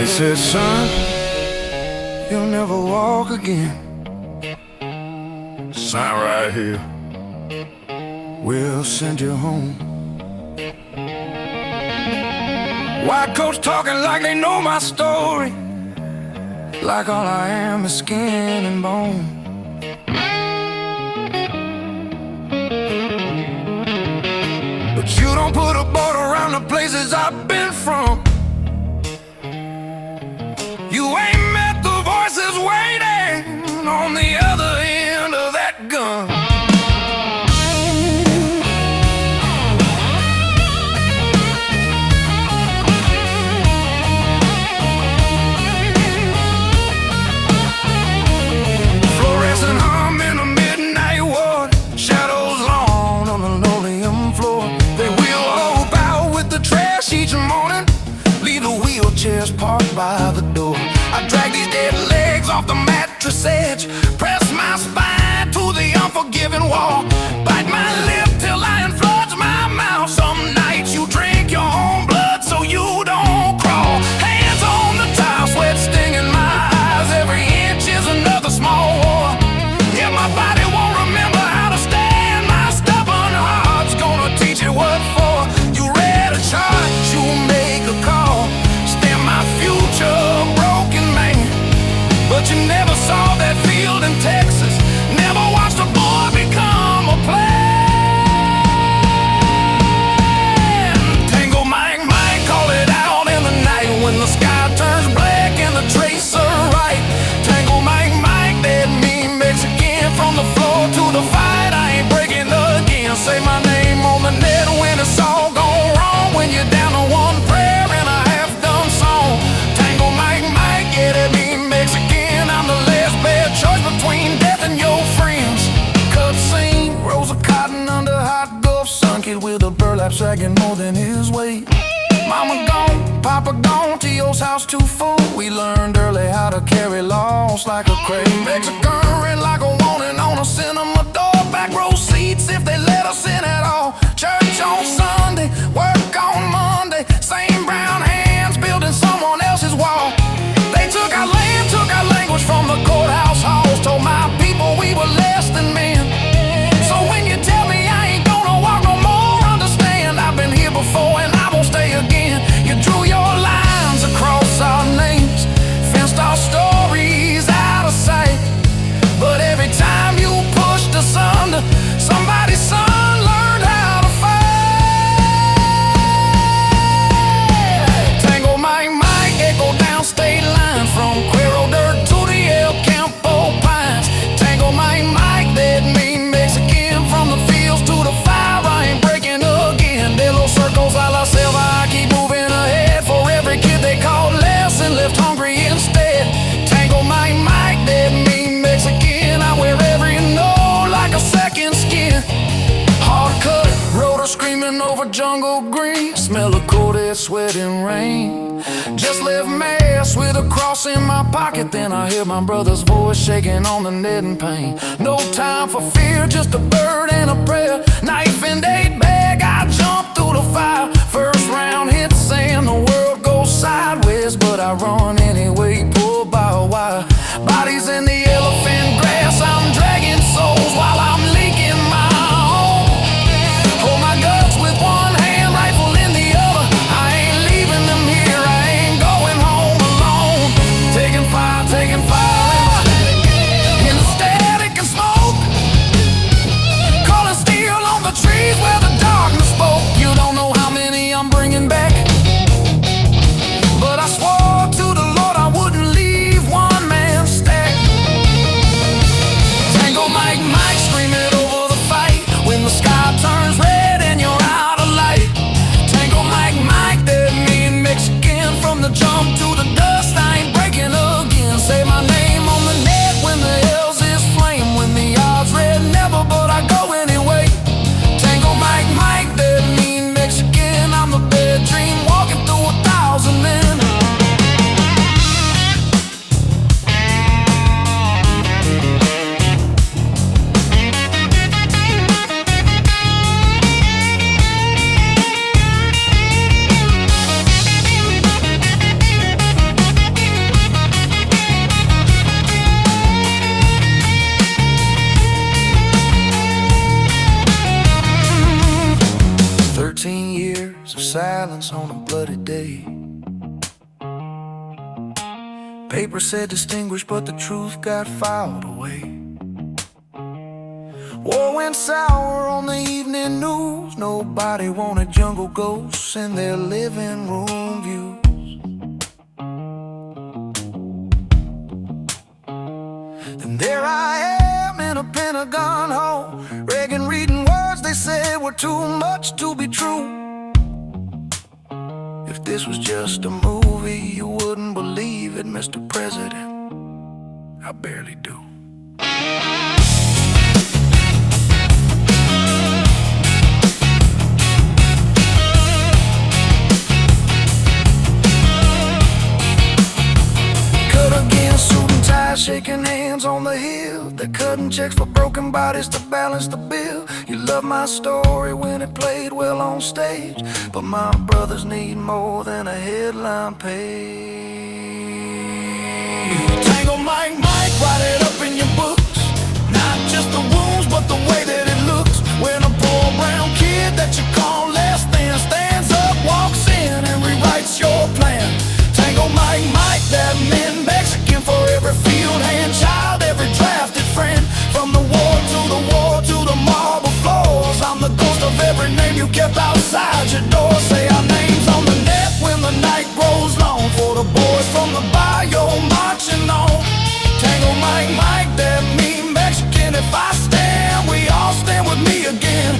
said, son, you'll never walk again. Sign right here, we'll send you home. White coats talking like they know my story, like all I am is skin and bone. But you don't put a border around the places I've been from. You ain't met the voices waiting on the other end of that gun. Fluorescent hum in a midnight ward, shadows long on the linoleum floor. They wheel hope out with the trash each morning, leave the wheelchairs parked by the door. I drag these dead legs off the mattress edge, press my spine to the unforgiving wall, bite my lip till iron floods my mouth. Some nights you drink your own blood so you don't crawl. Hands on the tile, sweat stinging my eyes. Every inch is another small war. Yeah, my body won't remember how to stand. My stubborn heart's gonna teach it what for. You read a chart, you make a call, stand my future broken man. But you never saw that field in Texas, never watched a boy become a plan. Tango Mike Mike, call it out in the night when the sky turns black and the tracer right. Tango Mike Mike, that mean Mexican, from the floor to the fight, I ain't breaking again. Say my name on the net when it's all gone wrong, when you're down to one prayer and a half-done song. Tango Mike Mike, yeah, that mean Mexican, I'm the last bad choice between death and your friends. Cutscene, rows of cotton under hot gloves, sun kid with a burlap sagging more than his weight. Mama gone, Papa gone, Tio's house too full. We learned early how to carry loss like a crate. Mexican red like a warning on a cinema door. Back row seats if they let us in at all. Church on Sunday, work on Monday. Same brown hands building someone else's wall. They took our land, took our language from the courthouse halls. Told my people we were less than men. So when you tell me I ain't gonna walk no more, understand I've been here before and I won't stay again. You drew your lines across our names, fenced our stories out of sight. But every time you pushed us under, somebody's son learned how to fight. Tango Mike Mike, echo down state line, from Cuero Dirt to the El Campo Pines. Tango Mike Mike, that mean Mexican, from the fields to the fire, I ain't breaking again. De los circles a la selva, I keep moving ahead. For every kid they called less and left hungry instead. Tango Mike Mike, that mean Mexican, I wear every note like a second skin. Hard cut, rotor screaming over jungle green, smell of coated sweat and rain. Just left mass with a cross in my pocket, then I hear my brother's voice shaking on the net in pain. No time for fear, just a bird and a prayer. Knife and 8-bag, I jump through the fire. First round hit sand, the world goes sideways, but I run anyway, pulled by a wire. Bodies in the elephant grass, I'm dragging souls while I'm leaking my own. Hold my guts with one hand, rifle in the other. I ain't leaving them here, I ain't going home alone. Taking fire in the static and smoke. Calling steel on the trees where the darkness spoke. You don't know how many I'm bringing back, but I swore to Paper said distinguished, but the truth got filed away. War went sour on the evening news. Nobody wanted jungle ghosts in their living room views. Then there I am in a Pentagon hall, Reagan reading words they said were too much to be true. If this was just a movie, you wouldn't believe it, Mr. President. I barely do. Shaking hands on the hill, they're cutting checks for broken bodies to balance the bill. You loved my story when it played well on stage, but my brothers need more than a headline page. Tango Mike Mike, write it up in your books. Not just the wounds, but the way that it looks. When a poor brown kid that you call less than stands up, walks in and rewrites your plan. Tango Mike Mike, that meant Mexican for every field hand child, every drafted friend. From the war to the marble floors, I'm the ghost of every name you kept outside your door. Say our names on the net when the night grows long, for the boys from the bayou marching on. Tango Mike Mike, that mean Mexican. If I stand, we all stand with me again.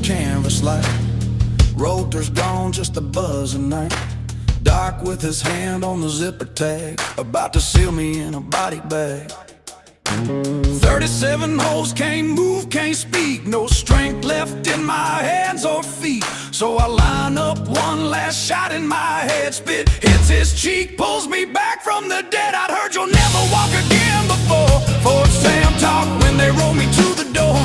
Canvas light, rotor's gone, just a buzz at night. Doc with his hand on the zipper tag, about to seal me in a body bag. 37 holes, can't move, can't speak, no strength left in my hands or feet. So I line up one last shot in my head, spit hits his cheek, pulls me back from the dead. I'd heard you'll never walk again before. Fort Sam talk when they rolled me to the door.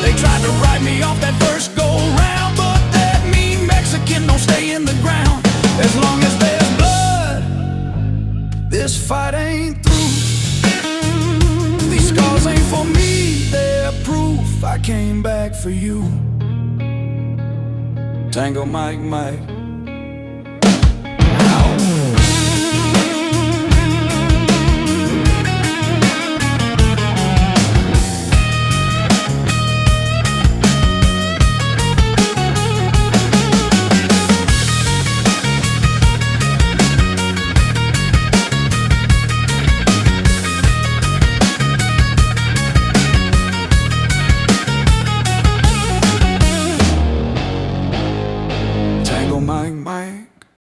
They tried to write me off that first go-round, but that mean Mexican don't stay in the ground. As long as there's blood, this fight ain't through. These scars ain't for me, they're proof I came back for you. Tango Mike Mike. Mike Mike.